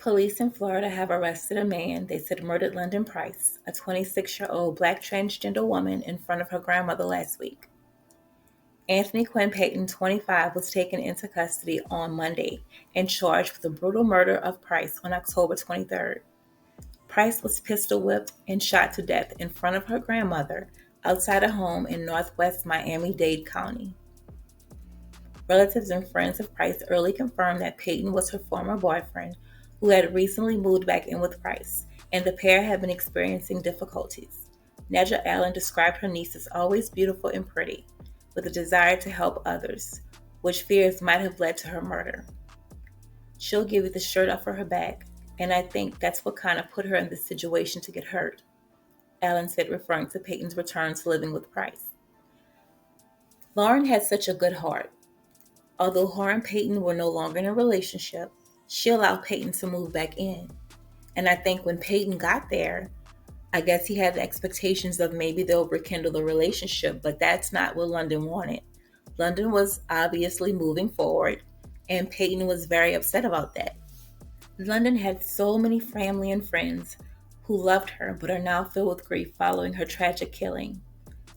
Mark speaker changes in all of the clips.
Speaker 1: Police in Florida have arrested a man they said murdered London Price, a 26-year-old black transgender woman, in front of her grandmother last week. Anthony Quinn Peyton, 25, was taken into custody on Monday and charged with the brutal murder of Price on October 23rd. Price was pistol whipped and shot to death in front of her grandmother outside a home in northwest Miami-Dade County. Relatives and friends of Price early confirmed that Peyton was her former boyfriend, who had recently moved back in with Price, and the pair had been experiencing difficulties. Nedra Allen described her niece as always beautiful and pretty, with a desire to help others, which fears might have led to her murder. "She'll give you the shirt off of her back, and I think that's what kind of put her in this situation to get hurt," Allen said, referring to Peyton's return to living with Price. Lauren had such a good heart. Although her and Peyton were no longer in a relationship, she allowed Peyton to move back in. And I think when Peyton got there, I guess he had the expectations of maybe they'll rekindle the relationship, but that's not what London wanted. London was obviously moving forward, and Peyton was very upset about that. London had so many family and friends who loved her but are now filled with grief following her tragic killing.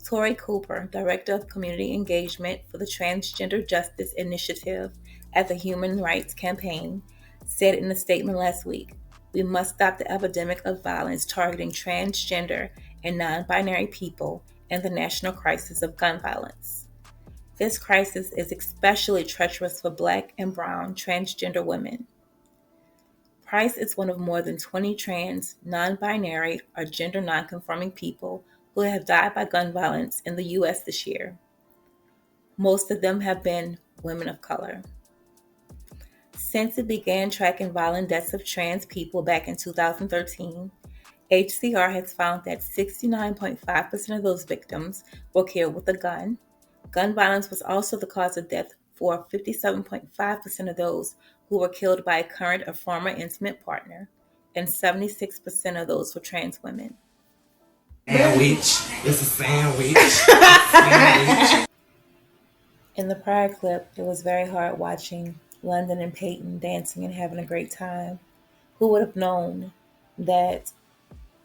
Speaker 1: Tori Cooper, Director of Community Engagement for the Transgender Justice Initiative at the Human Rights Campaign, said in a statement last week, "We must stop the epidemic of violence targeting transgender and non-binary people and the national crisis of gun violence. This crisis is especially treacherous for Black and brown transgender women." Price is one of more than 20 trans, non-binary, or gender non-conforming people who have died by gun violence in the U.S. this year. Most of them have been women of color. Since it began tracking violent deaths of trans people back in 2013, HCR has found that 69.5% of those victims were killed with a gun. Gun violence was also the cause of death for 57.5% of those who were killed by a current or former intimate partner, and 76% of those were trans women.
Speaker 2: Sandwich. It's a sandwich.
Speaker 1: In the prior clip, it was very hard watching London and Peyton dancing and having a great time. Who would have known that,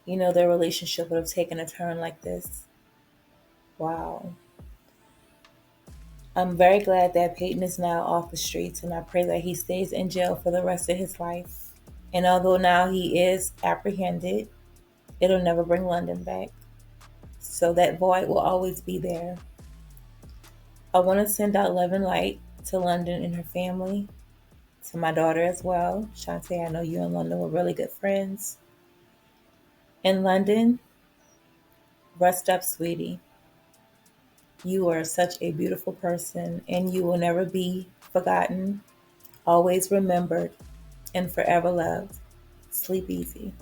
Speaker 1: their relationship would have taken a turn like this? Wow. I'm very glad that Peyton is now off the streets, and I pray that he stays in jail for the rest of his life. And although now he is apprehended, it'll never bring London back. So that void will always be there. I want to send out love and light to London and her family, to my daughter as well. Shantae, I know you and London were really good friends. And London, rest up, sweetie. You are such a beautiful person, and you will never be forgotten, always remembered, and forever loved. Sleep easy.